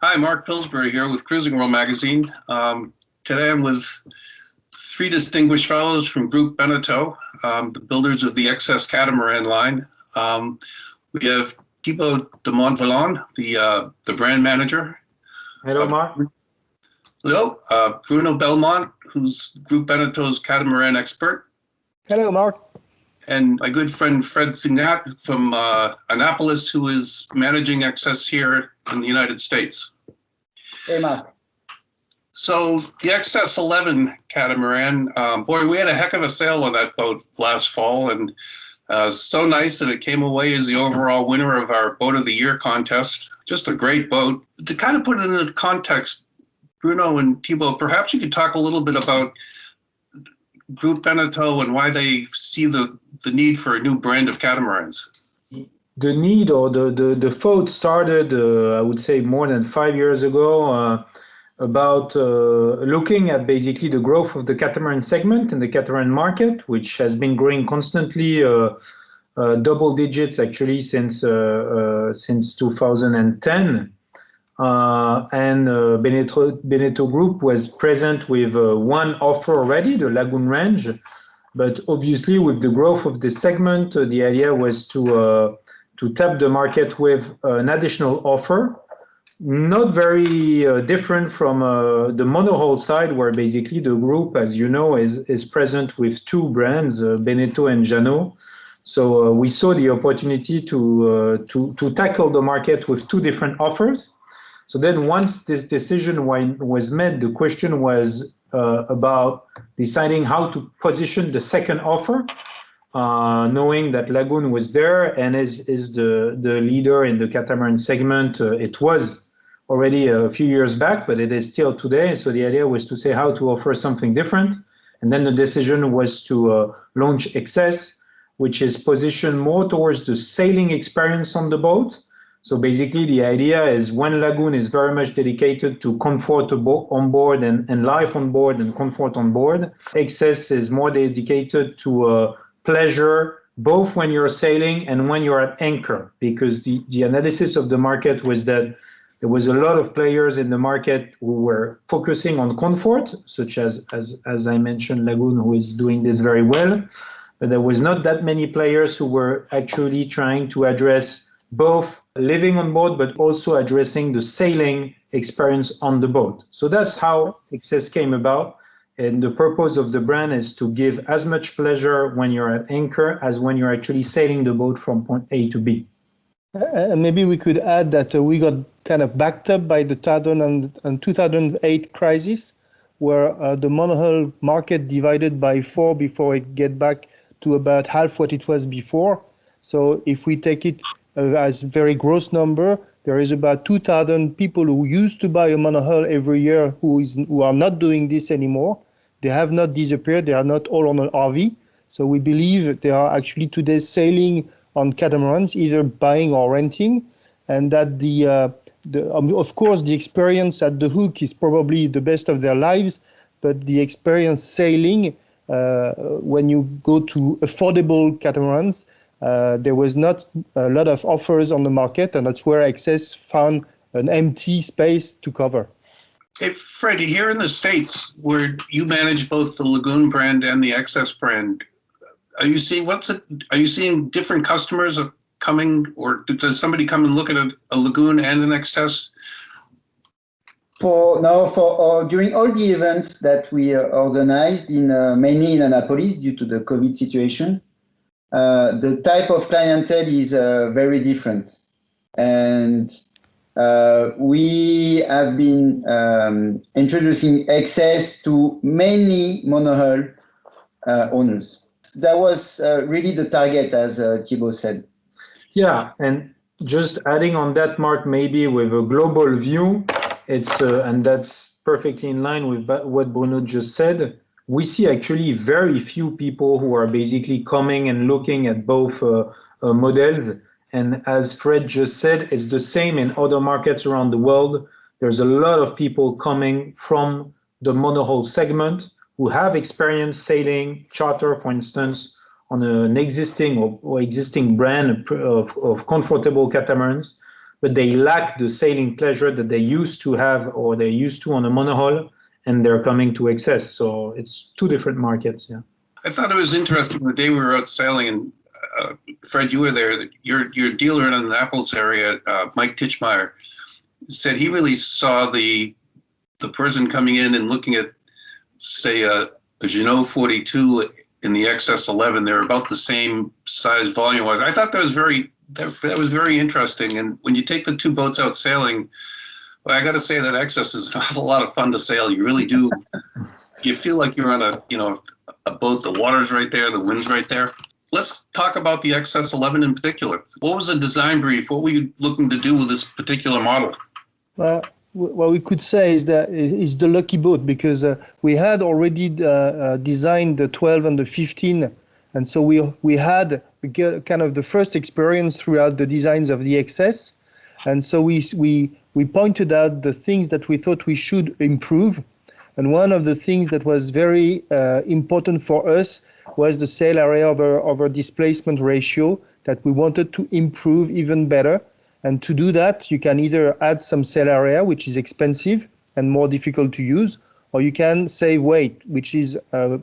Hi, Mark Pillsbury here with Cruising World Magazine. Today I'm with three distinguished fellows from Group Beneteau, the builders of the Excess Catamaran line. We have Thibaut de Montvalon, the brand manager. Hello, Mark. Hello. Bruno Belmont, who's Group Beneteau's catamaran expert. Hello, Mark. And my good friend Fred Signat from Annapolis, who is managing Excess here in the United States. Hey, Mark. So the Excess 11 catamaran, boy, we had a heck of a sale on that boat last fall, and so nice that it came away as the overall winner of our Boat of the Year contest. Just a great boat. To kind of put it into context, Bruno and Thibaut, perhaps you could talk a little bit about Group Beneteau and why they see the need for a new brand of catamarans. The need or the thought started, I would say, more than 5 years ago, about looking at basically the growth of the catamaran segment in the catamaran market, which has been growing constantly, double digits actually since 2010. Beneteau Group was present with one offer already, the Lagoon range. But obviously, with the growth of this segment, the idea was to tap the market with an additional offer, not very different from the Monohull side, where basically the group, as you know, is present with two brands, Beneteau and Jeannot. So we saw the opportunity to tackle the market with two different offers. So then once this decision was made, the question was about deciding how to position the second offer, knowing that Lagoon was there and is the leader in the catamaran segment. It was already a few years back, but it is still today. So the idea was to say how to offer something different. And then the decision was to launch Excess, which is positioned more towards the sailing experience on the boat. So basically, the idea is when Lagoon is very much dedicated to comfort on board and life on board and comfort on board, Excess is more dedicated to pleasure, both when you're sailing and when you're at anchor, because the analysis of the market was that there was a lot of players in the market who were focusing on comfort, such as I mentioned, Lagoon, who is doing this very well. But there was not that many players who were actually trying to address both living on board, but also addressing the sailing experience on the boat. So that's how Excess came about. And the purpose of the brand is to give as much pleasure when you're at anchor as when you're actually sailing the boat from point A to B. Maybe we could add that we got kind of backed up by the 2008 crisis, where the monohull market divided by 4 before it get back to about half what it was before. So if we take it as a very gross number, there is about 2,000 people who used to buy a monohull every year who are not doing this anymore. They have not disappeared. They are not all on an RV. So we believe they are actually today sailing on catamarans, either buying or renting, and that of course the experience at the hook is probably the best of their lives, but the experience sailing, when you go to affordable catamarans, there was not a lot of offers on the market, and that's where Excess found an empty space to cover. Hey, Freddie, here in the States, where you manage both the Lagoon brand and the Excess brand, are you seeing different customers coming, or does somebody come and look at a Lagoon and an Excess? During all the events that we organized mainly in Annapolis due to the COVID situation, the type of clientele is very different. And we have been introducing Excess to mainly monohull owners. That was really the target, as Thibaut said. Yeah, and just adding on that, Mark, maybe with a global view, it's and that's perfectly in line with what Bruno just said. We see actually very few people who are basically coming and looking at both models. And as Fred just said, it's the same in other markets around the world. There's a lot of people coming from the monohull segment who have experience sailing charter, for instance, on an existing or existing brand of comfortable catamarans, but they lack the sailing pleasure that they used to have or they used to on a monohull, and they're coming to Excess. So it's two different markets. Yeah. I thought it was interesting the day we were out sailing, and Fred, you were there. Your dealer in the Annapolis area, Mike Titchmeyer, said he really saw the person coming in and looking at, say, a Jeanneau 42 in the Excess 11. They're about the same size volume-wise. I thought that was very interesting. And when you take the two boats out sailing, well, I got to say that Excess is a lot of fun to sail. You really do. You feel like you're on a boat. The water's right there. The wind's right there. Let's talk about the Excess 11 in particular. What was the design brief? What were you looking to do with this particular model? What we could say is that it's the lucky boat, because we had already designed the 12 and the 15, and so we had kind of the first experience throughout the designs of the Excess, and so we pointed out the things that we thought we should improve. And one of the things that was very important for us was the sail area over displacement ratio that we wanted to improve even better. And to do that, you can either add some sail area, which is expensive and more difficult to use, or you can save weight, which is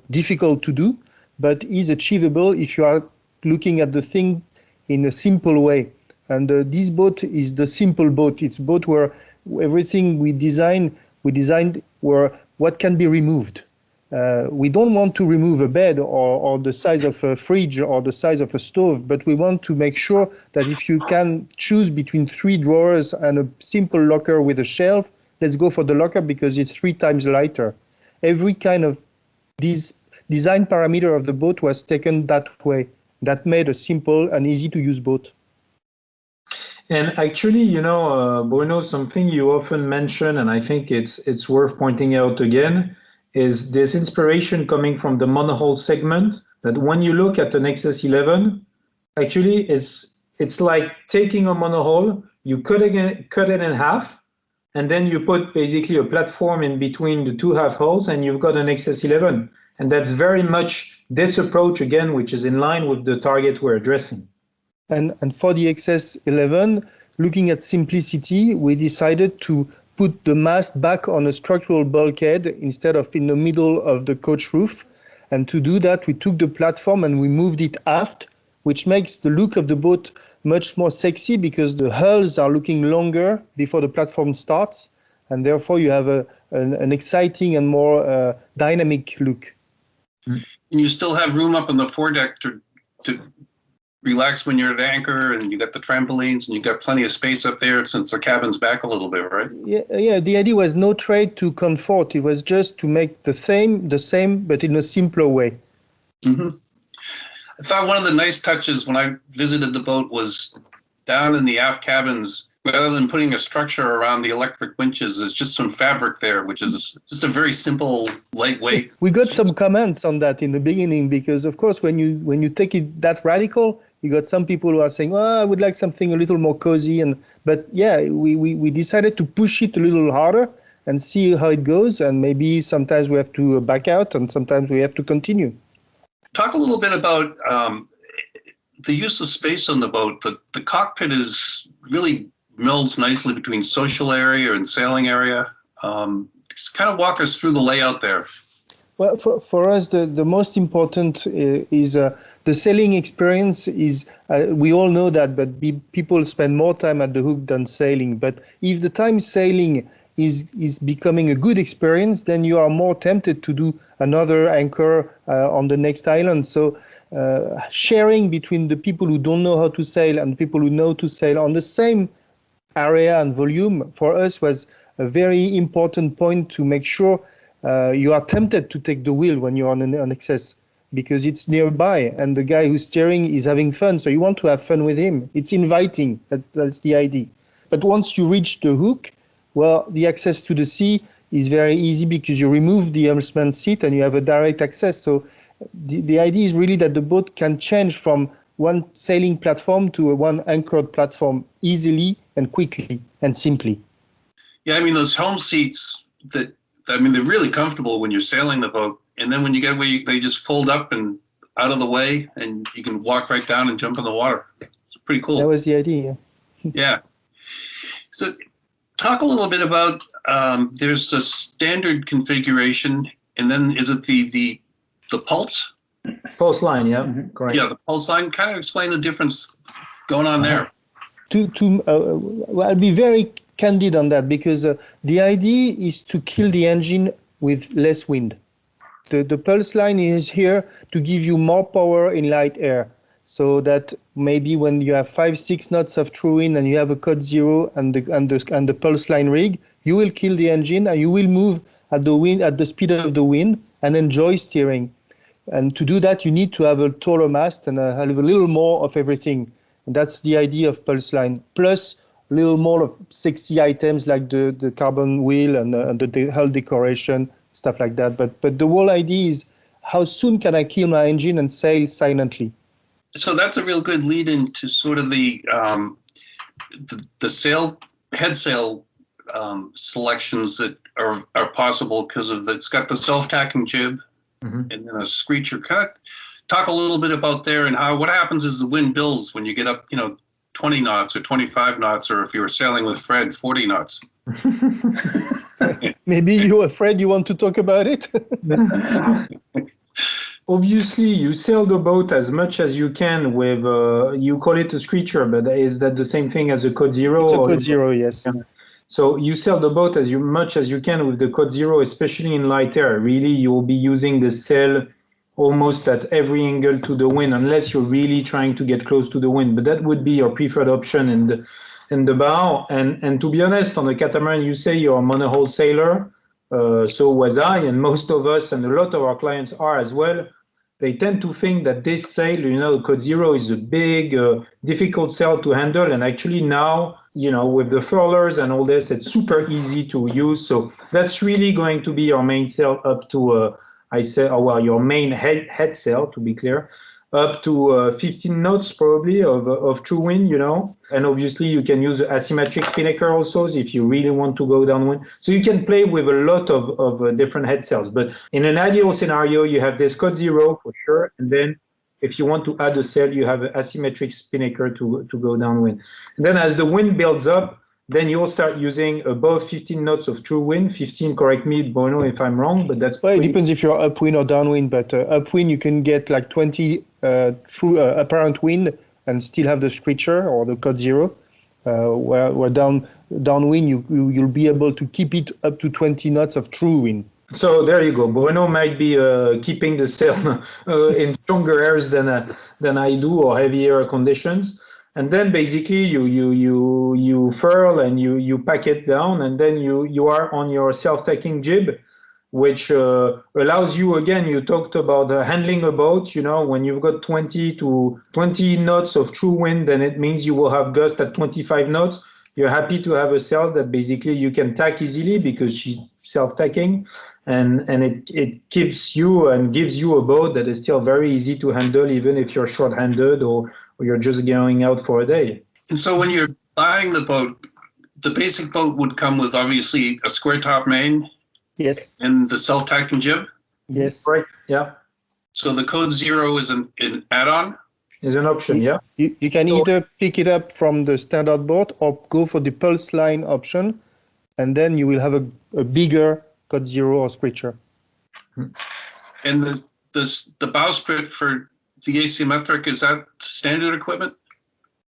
difficult to do, but is achievable if you are looking at the thing in a simple way. And this boat is the simple boat. It's a boat where everything we designed were what can be removed. We don't want to remove a bed or the size of a fridge or the size of a stove, but we want to make sure that if you can choose between 3 drawers and a simple locker with a shelf, let's go for the locker because it's 3 times lighter. Every kind of this design parameter of the boat was taken that way. That made a simple and easy to use boat. And actually, Bruno, something you often mention, and I think it's worth pointing out again, is this inspiration coming from the monohull segment, that when you look at an Excess 11, actually it's like taking a monohull, you cut it in half, and then you put basically a platform in between the 2 half hulls, and you've got an Excess 11. And that's very much this approach again, which is in line with the target we're addressing. And for the Excess 11, looking at simplicity, we decided to put the mast back on a structural bulkhead instead of in the middle of the coach roof. And to do that, we took the platform and we moved it aft, which makes the look of the boat much more sexy because the hulls are looking longer before the platform starts. And therefore, you have an exciting and more dynamic look. And you still have room up on the foredeck to relax when you're at anchor, and you got the trampolines, and you got plenty of space up there since the cabin's back a little bit, right? Yeah. The idea was no trade to comfort. It was just to make the same, but in a simpler way. Mm-hmm. I thought one of the nice touches when I visited the boat was down in the aft cabins, rather than putting a structure around the electric winches, there's just some fabric there, which is just a very simple, lightweight. We got some comments on that in the beginning because, of course, when you take it that radical, you got some people who are saying, "Oh, I would like something a little more cozy." But yeah, we decided to push it a little harder and see how it goes. And maybe sometimes we have to back out, and sometimes we have to continue. Talk a little bit about the use of space on the boat. The cockpit is really melds nicely between social area and sailing area. Just kind of walk us through the layout there. Well, for us, the most important is the sailing experience is, we all know that, but people spend more time at the hook than sailing. But if the time sailing is becoming a good experience, then you are more tempted to do another anchor on the next island. So sharing between the people who don't know how to sail and people who know to sail on the same area and volume for us was a very important point to make sure you are tempted to take the wheel when you're on an Excess because it's nearby and the guy who's steering is having fun. So you want to have fun with him. It's inviting. That's the idea. But once you reach the hook, well, the access to the sea is very easy because you remove the helmsman seat and you have a direct access. So the idea is really that the boat can change from one sailing platform to one anchored platform easily and quickly and simply. Yeah, I mean, those helm seats, they're really comfortable when you're sailing the boat. And then when you get away, they just fold up and out of the way and you can walk right down and jump in the water. It's pretty cool. That was the idea. Yeah. So talk a little bit about, there's a standard configuration, and then is it the pulse? Pulse line, yeah, correct. Yeah, the pulse line. Kind of explain the difference going on there. Well, I'll be very candid on that because the idea is to kill the engine with less wind. The pulse line is here to give you more power in light air, so that maybe when you have 5-6 knots of true wind and you have a code 0 and the pulse line rig, you will kill the engine and you will move at the speed of the wind and enjoy steering. And to do that, you need to have a taller mast and have a little more of everything. And that's the idea of pulse line. Plus a little more of sexy items like the carbon wheel and the hull decoration, stuff like that. But the whole idea is how soon can I kill my engine and sail silently? So that's a real good lead into sort of the head sail selections that are possible because of it's got the self-tacking jib. And then a screecher. Kind of talk a little bit about there and what happens is the wind builds when you get up, 20 knots or 25 knots, or if you were sailing with Fred, 40 knots. Maybe you're afraid you want to talk about it? Obviously, you sail the boat as much as you can with, you call it a screecher, but is that the same thing as a code 0? It's a code 0, yes. Yeah. So you sail the boat as much as you can with the code 0, especially in light air. Really, you will be using the sail almost at every angle to the wind, unless you're really trying to get close to the wind. But that would be your preferred option in the bow. And to be honest, on a catamaran, you say you're a monohull sailor. So was I, and most of us, and a lot of our clients are as well. They tend to think that this sail, code 0 is a big, difficult sail to handle. And actually now, with the furlers and all this, it's super easy to use. So that's really going to be your main sail up to, your main head sail, to be clear, up to 15 knots probably of true wind, And obviously you can use asymmetric spinnaker also if you really want to go downwind. So you can play with a lot of different head sails. But in an ideal scenario, you have this code 0 for sure. And then if you want to add a sail, you have an asymmetric spinnaker to go downwind. And then as the wind builds up, then you'll start using above 15 knots of true wind. 15, correct me, Bruno, if I'm wrong, but that's... Well, it depends if you're upwind or downwind, but upwind you can get like 20 true apparent wind and still have the screecher or the code 0. Where downwind you'll be able to keep it up to 20 knots of true wind. So there you go. Bruno might be keeping the sail in stronger airs than I do, or heavier conditions. And then basically you furl and you pack it down, and then you are on your self-tacking jib, which allows you, again, you talked about handling a boat. When you've got 20 knots of true wind, then it means you will have gust at 25 knots. You're happy to have a sail that basically you can tack easily because she's self-tacking, and it keeps you and gives you a boat that is still very easy to handle, even if you're short-handed or you're just going out for a day. And so when you're buying the boat, the basic boat would come with obviously a square top main. Yes. And the self-tacking jib. Yes. Right. Yeah. So the code 0 is an add-on. Is an option. Yeah. You can either pick it up from the standard boat or go for the pulse line option, and then you will have a bigger code 0 or screecher. And the bowsprit for the asymmetric, is that standard equipment?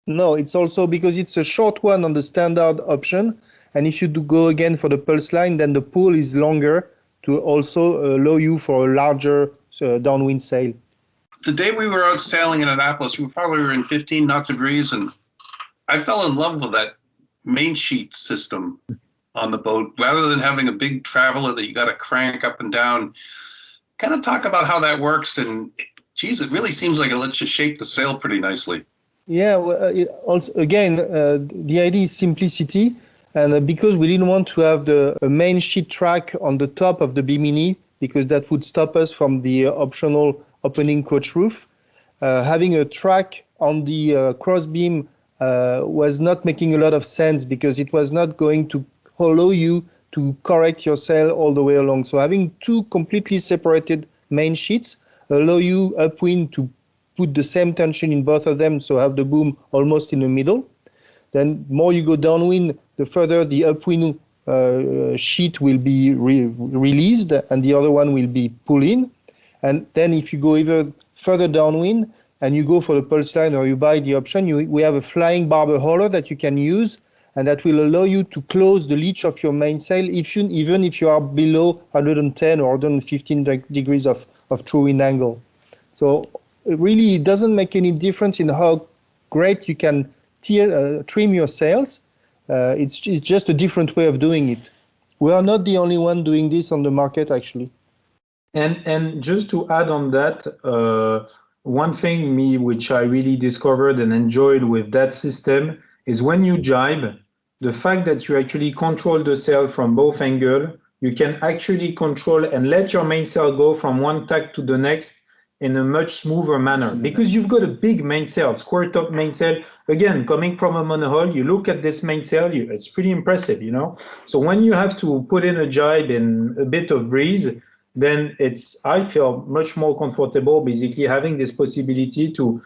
No, it's also because it's a short one on the standard option. And if you do go again for the pulse line, then the pull is longer to also allow you for a larger downwind sail. The day we were out sailing in Annapolis, we probably were in 15 knots of breeze, and I fell in love with that main sheet system on the boat. Rather than having a big traveler that you got to crank up and down, kind of talk about how that works. And geez, it really seems like it lets you shape the sail pretty nicely. Yeah, well, also, again, the idea is simplicity. And because we didn't want to have the main sheet track on the top of the Bimini, because that would stop us from the optional opening coach roof, having a track on the crossbeam was not making a lot of sense because it was not going to allow you to correct your sail all the way along. So having two completely separated main sheets allow you upwind to put the same tension in both of them, so have the boom almost in the middle. Then more you go downwind, the further the upwind sheet will be released and the other one will be pulled in. And then if you go even further downwind and you go for the pulse line or you buy the option, we have a flying barber hauler that you can use, and that will allow you to close the leach of your mainsail even if you are below 110 or 115 degrees of true wind angle. So it doesn't make any difference in how great you can trim your sails. It's just a different way of doing it. We are not the only one doing this on the market, actually. And just to add on that, one thing which I really discovered and enjoyed with that system is when you jibe, the fact that you actually control the sail from both angles, you can actually control and let your mainsail go from one tack to the next in a much smoother manner, because you've got a big mainsail, square top mainsail. Again, coming from a monohull, you look at this mainsail, it's pretty impressive, you know. So when you have to put in a jibe in a bit of breeze, then I feel much more comfortable basically having this possibility to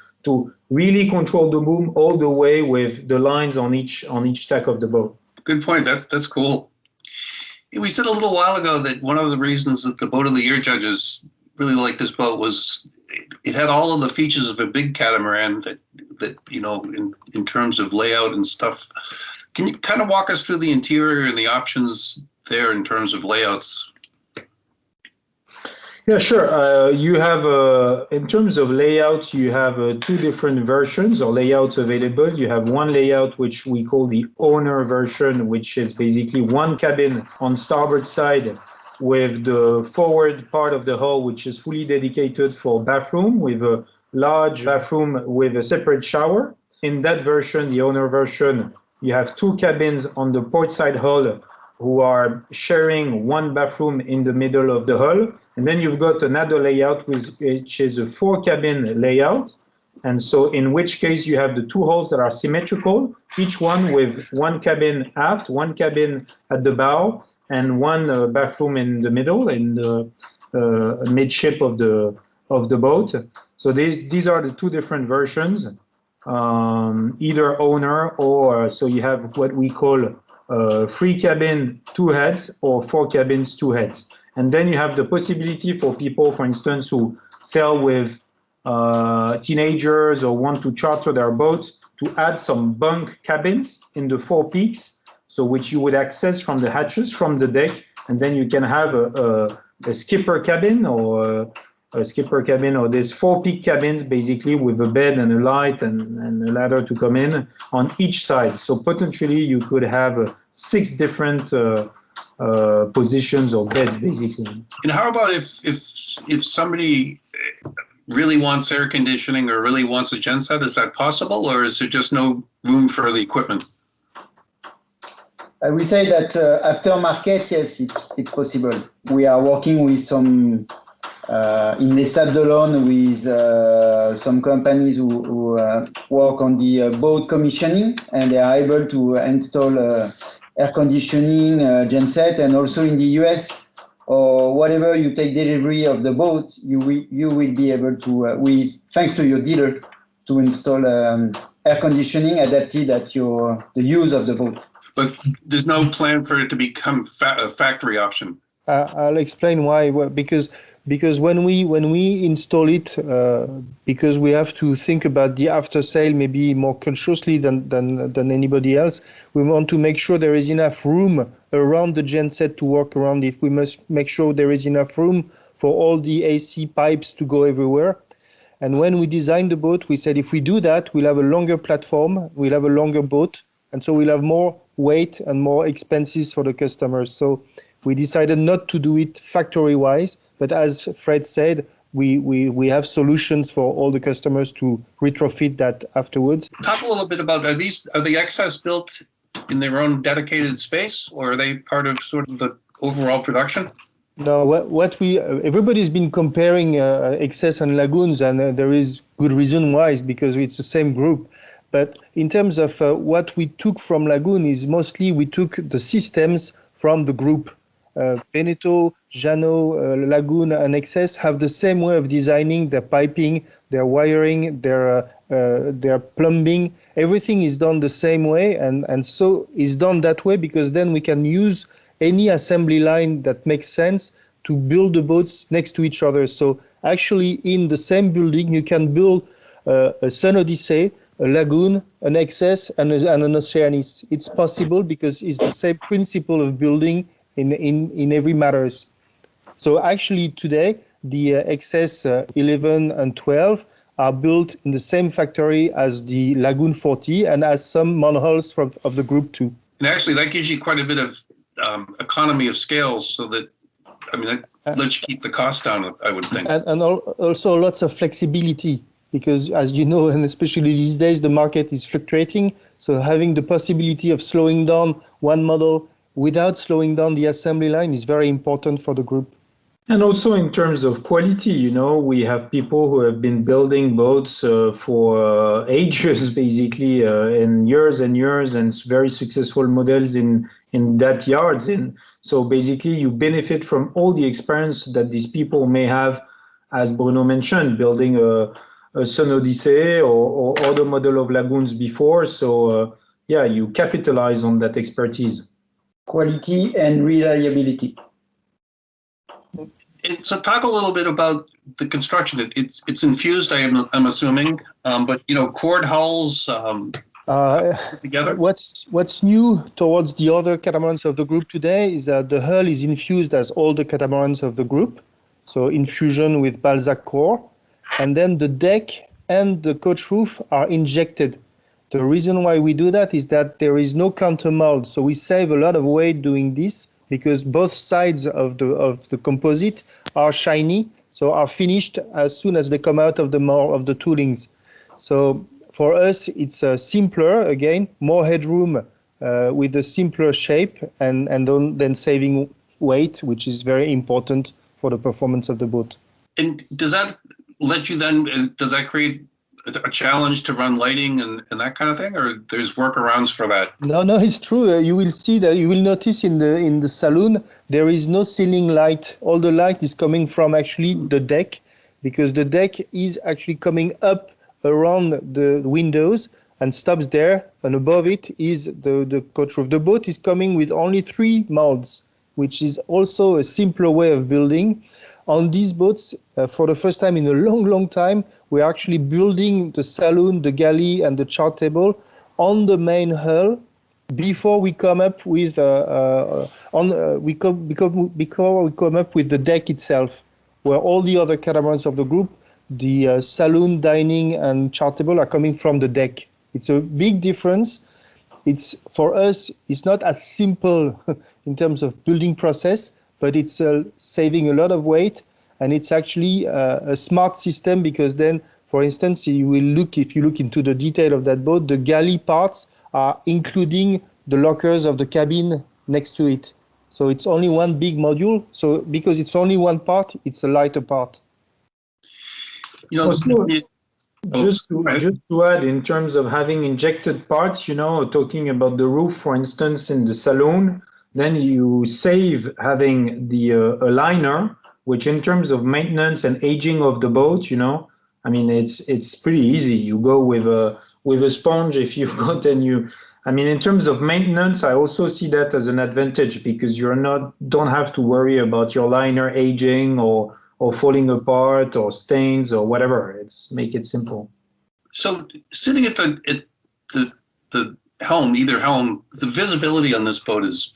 really control the boom all the way with the lines on each tack of the boat. Good point. That's cool. We said a little while ago that one of the reasons that the Boat of the Year judges really liked this boat was it had all of the features of a big catamaran that you know, in terms of layout and stuff. Can you kind of walk us through the interior and the options there in terms of layouts? Yeah, sure. You have, in terms of layouts, you have two different versions or layouts available. You have one layout which we call the owner version, which is basically one cabin on starboard side with the forward part of the hull, which is fully dedicated for bathroom, with a large bathroom with a separate shower. In that version, the owner version, you have two cabins on the port side hull who are sharing one bathroom in the middle of the hull. And then you've got another layout which is a 4-cabin layout. And so in which case you have the two hulls that are symmetrical, each one with one cabin aft, one cabin at the bow, and one bathroom in the middle, in the midship of the boat. So these are the two different versions, either owner or, so you have what we call 3-cabin, 2 heads, or 4 cabins, 2 heads. And then you have the possibility for people, for instance, who sail with teenagers or want to charter their boats to add some bunk cabins in the 4 peaks, so which you would access from the hatches, from the deck, and then you can have a skipper cabin or these 4 peak cabins basically with a bed and a light and a ladder to come in on each side. So potentially you could have 6 different positions or beds basically. And how about if somebody really wants air conditioning or really wants a genset, is that possible, or is there just no room for the equipment? I will say that aftermarket, yes, it's possible. We are working with some in Les Sables d'Olonne with some companies who work on the boat commissioning, and they are able to install air conditioning, genset, and also in the US or whatever you take delivery of the boat, you will be able to, thanks to your dealer, to install air conditioning adapted at the use of the boat. But there's no plan for it to become a factory option. I'll explain why. Because when we install it, because we have to think about the after sale maybe more consciously than anybody else. We want to make sure there is enough room around the genset to work around it. We must make sure there is enough room for all the AC pipes to go everywhere. And when we designed the boat, we said if we do that, we'll have a longer platform, we'll have a longer boat, and so we'll have more weight and more expenses for the customers. So we decided not to do it factory-wise, but as Fred said, we have solutions for all the customers to retrofit that afterwards. Talk a little bit about, are the Excess built in their own dedicated space, or are they part of sort of the overall production? No, everybody's been comparing Excess and Lagoons, and there is good reason why, is because it's the same group. But in terms of what we took from Lagoon is mostly we took the systems from the group. Veneto, Jeannot, Lagoon, and Excess have the same way of designing their piping, their wiring, their their plumbing, everything is done the same way, and so is done that way because then we can use any assembly line that makes sense to build the boats next to each other. So actually in the same building you can build a Sun Odyssey, a Lagoon, an Excess, and an Oceanis. It's possible because it's the same principle of building in every matters. So actually today, the Excess 11 and 12 are built in the same factory as the Lagoon 40 and as some monohulls of the group too. And actually that gives you quite a bit of economy of scales, so that, I mean, that lets you keep the cost down, I would think. And also lots of flexibility, because as you know, and especially these days, the market is fluctuating. So having the possibility of slowing down one model without slowing down the assembly line is very important for the group. And also in terms of quality, you know, we have people who have been building boats for ages, basically, in years and years, and very successful models in that yards. And so basically you benefit from all the experience that these people may have, as Bruno mentioned, building a Sun Odyssey or other model of lagoons before. So yeah, you capitalize on that expertise. Quality and reliability. And so talk a little bit about the construction. It's infused, I'm assuming, but you know, cord hulls together. What's new towards the other catamarans of the group today is that the hull is infused as all the catamarans of the group, so infusion with Balzac core, and then the deck and the coach roof are injected. The reason why we do that is that there is no countermold, so we save a lot of weight doing this, because both sides of the composite are shiny, so are finished as soon as they come out of the toolings. So for us, it's simpler, again, more headroom with a simpler shape, and then saving weight, which is very important for the performance of the boat. And does that let you then, does that create a challenge to run lighting and that kind of thing, or there's workarounds for that? No, it's true. You will see that, you will notice in the saloon there is no ceiling light. All the light is coming from actually the deck, because the deck is actually coming up around the windows and stops there, and above it is the coach roof. The boat is coming with only 3 molds, which is also a simpler way of building. On these boats, for the first time in a long time, we're actually building the saloon, the galley, and the chart table on the main hull before we come up with we come up with the deck itself, where all the other catamarans of the group, the saloon, dining, and chart table are coming from the deck. It's a big difference. It's, for us, it's not as simple in terms of building process, but it's saving a lot of weight, and it's actually a smart system, because then, for instance, if you look into the detail of that boat, the galley parts are including the lockers of the cabin next to it. So it's only one big module. So because it's only one part, it's a lighter part. You know, Also, just to add, in terms of having injected parts, you know, talking about the roof, for instance, in the saloon, then you save having the liner, which in terms of maintenance and aging of the boat, you know, I mean, it's pretty easy. You go with a sponge if you've got, and I mean, in terms of maintenance, I also see that as an advantage, because don't have to worry about your liner aging or falling apart or stains or whatever. Make it simple. So sitting at the helm, either helm, the visibility on this boat is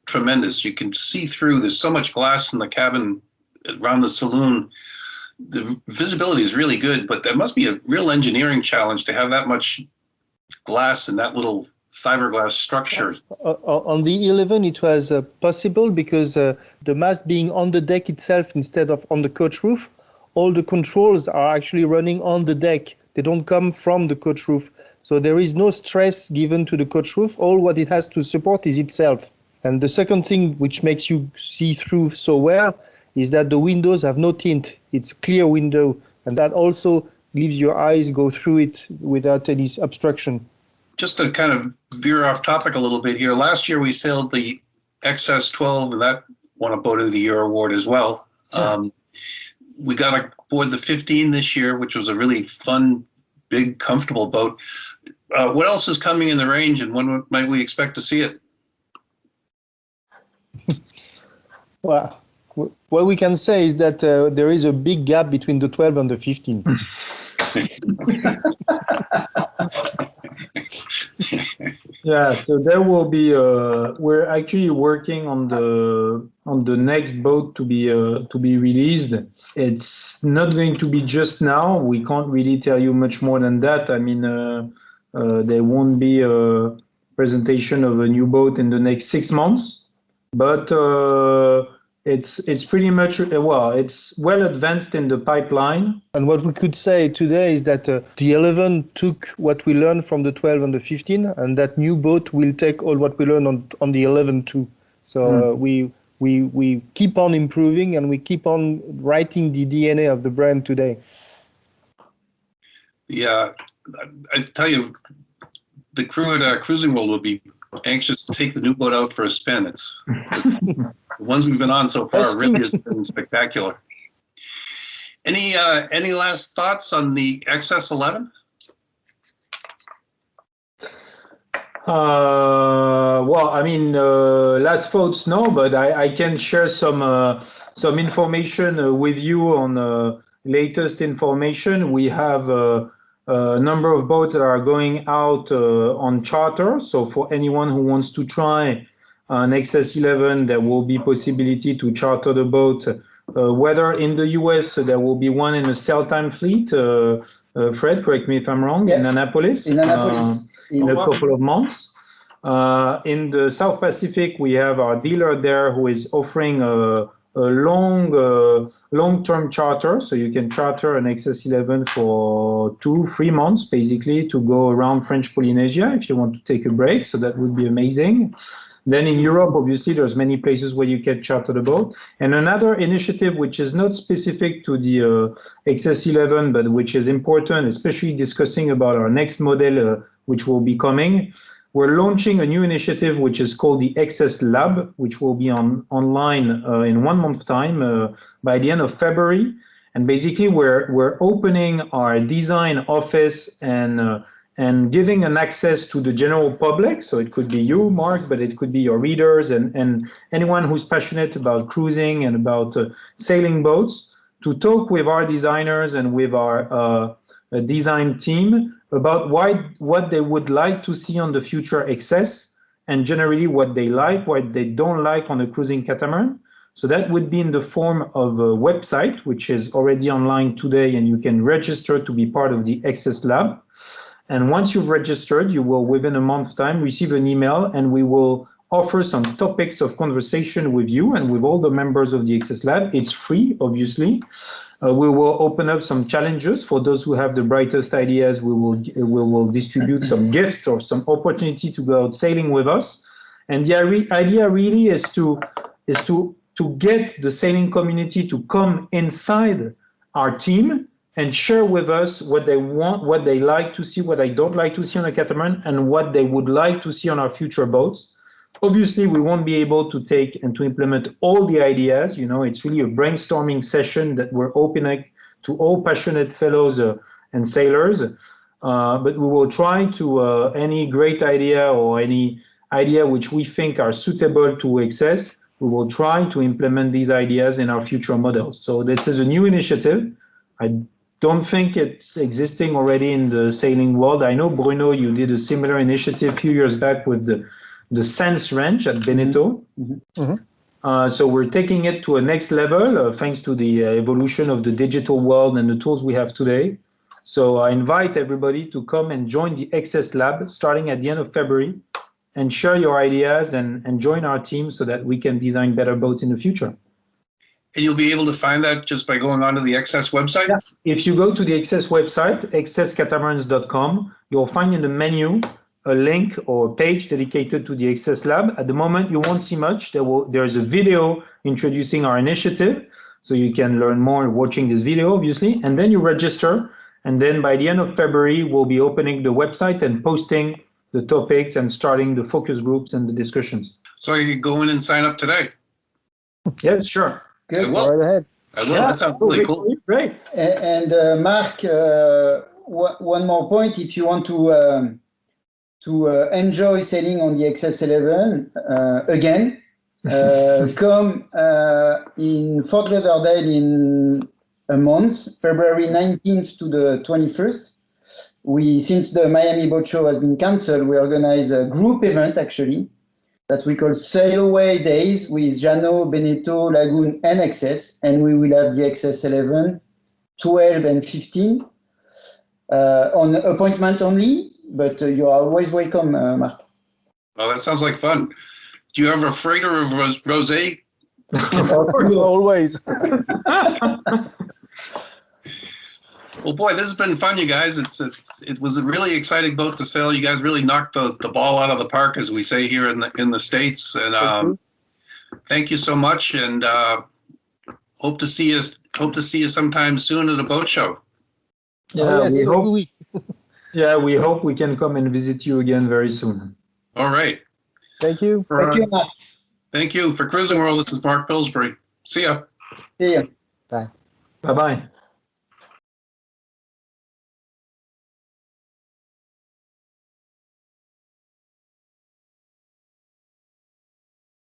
tremendous. You can see through. There's so much glass in the cabin around the saloon. The visibility is really good, but that must be a real engineering challenge to have that much glass in that little fiberglass structure. On the 11, it was possible because the mast being on the deck itself instead of on the coach roof, all the controls are actually running on the deck. They don't come from the coach roof. So there is no stress given to the coach roof. All what it has to support is itself. And the second thing which makes you see through so well is that the windows have no tint. It's a clear window, and that also leaves your eyes go through it without any obstruction. Just to kind of veer off topic a little bit here, last year we sailed the Excess 12, and that won a Boat of the Year award as well. We got aboard the 15 this year, which was a really fun big, comfortable boat. What else is coming in the range, and when might we expect to see it? Well, what we can say is that there is a big gap between the 12 and the 15. Yeah, so there will be. We're actually working on the next boat to be released. It's not going to be just now. We can't really tell you much more than that. I mean, there won't be a presentation of a new boat in the next 6 months, but it's pretty much it's well advanced in the pipeline. And what we could say today is that the 11 took what we learned from the 12 and the 15, and that new boat will take all what we learned on the 11 too. So we keep on improving, and we keep on writing the DNA of the brand today. Yeah, I tell you, the crew at Cruising World will be anxious to take the new boat out for a spin. It's the ones we've been on so far really has been spectacular. Any last thoughts on the Excess 11? Well, I mean, last thoughts, no, but I can share some information with you on latest information. We have a number of boats that are going out on charter. So for anyone who wants to try an Excess 11, there will be possibility to charter the boat, whether in the US, there will be one in a sail-time fleet. Fred, correct me if I'm wrong, Yeah. in Annapolis. In Annapolis. In a couple of months. In the South Pacific, we have our dealer there who is offering a long-term charter. So you can charter an Excess 11 for 2-3 months, basically, to go around French Polynesia if you want to take a break. So that would be amazing. Then in Europe, obviously, there's many places where you can charter the boat. And another initiative, which is not specific to the Excess 11, but which is important, especially discussing about our next model, which will be coming. We're launching a new initiative, which is called the Excess Lab, which will be online in 1 month's time by the end of February. And basically, we're opening our design office and giving an access to the general public. So it could be you, Mark, but it could be your readers and anyone who's passionate about cruising and about sailing boats, to talk with our designers and with our design team about what they would like to see on the future Excess, and generally what they like, what they don't like on a cruising catamaran. So that would be in the form of a website, which is already online today, and you can register to be part of the Excess Lab. And once you've registered, you will, within a month's time, receive an email, and we will offer some topics of conversation with you and with all the members of the Excess Lab. It's free, obviously. We will open up some challenges for those who have the brightest ideas. We will distribute some gifts or some opportunity to go out sailing with us. And the idea really is to get the sailing community to come inside our team and share with us what they want, what they like to see, what they don't like to see on a catamaran, and what they would like to see on our future boats. Obviously, we won't be able to take and to implement all the ideas. You know, it's really a brainstorming session that we're opening to all passionate fellows and sailors. But we will try to, any great idea or any idea which we think are suitable to Excess, we will try to implement these ideas in our future models. So this is a new initiative. I don't think it's existing already in the sailing world. I know, Bruno, you did a similar initiative a few years back with the Sense Ranch at Beneteau. So we're taking it to a next level thanks to the evolution of the digital world and the tools we have today. So I invite everybody to come and join the Excess Lab starting at the end of February, and share your ideas and join our team so that we can design better boats in the future. And you'll be able to find that just by going onto the Excess website? Yeah. If you go to the Excess website, excesscatamarans.com, you'll find in the menu a link or page dedicated to the Excess Lab. At the moment, you won't see much. There's a video introducing our initiative, so you can learn more watching this video, obviously. And then you register, and then by the end of February, we'll be opening the website and posting the topics and starting the focus groups and the discussions. So you can go in and sign up today? Yeah, sure. Good. Go right ahead. I will. That sounds really cool. Great. And Mark, one more point. If you want to enjoy sailing on the Excess 11 again, come in Fort Lauderdale in a month, February 19th to the 21st. Since the Miami Boat Show has been cancelled, we organize a group event actually that we call Sail Away Days with Jano, Beneteau, Lagoon, and Excess, and we will have the Excess 11, 12, and 15 on appointment only, but you are always welcome, Mark. Oh, that sounds like fun. Do you have a freighter of rosé? Always. Well, boy, this has been fun, you guys. It was a really exciting boat to sail. You guys really knocked the ball out of the park, as we say here in the States. And thank you so much. And hope to see you sometime soon at the boat show. Yeah, yes, we hope. Yeah, we hope we can come and visit you again very soon. All right. Thank you. Thank you, Mark. Thank you. For Cruising World, this is Mark Pillsbury. See ya. See you. Bye. Bye-bye.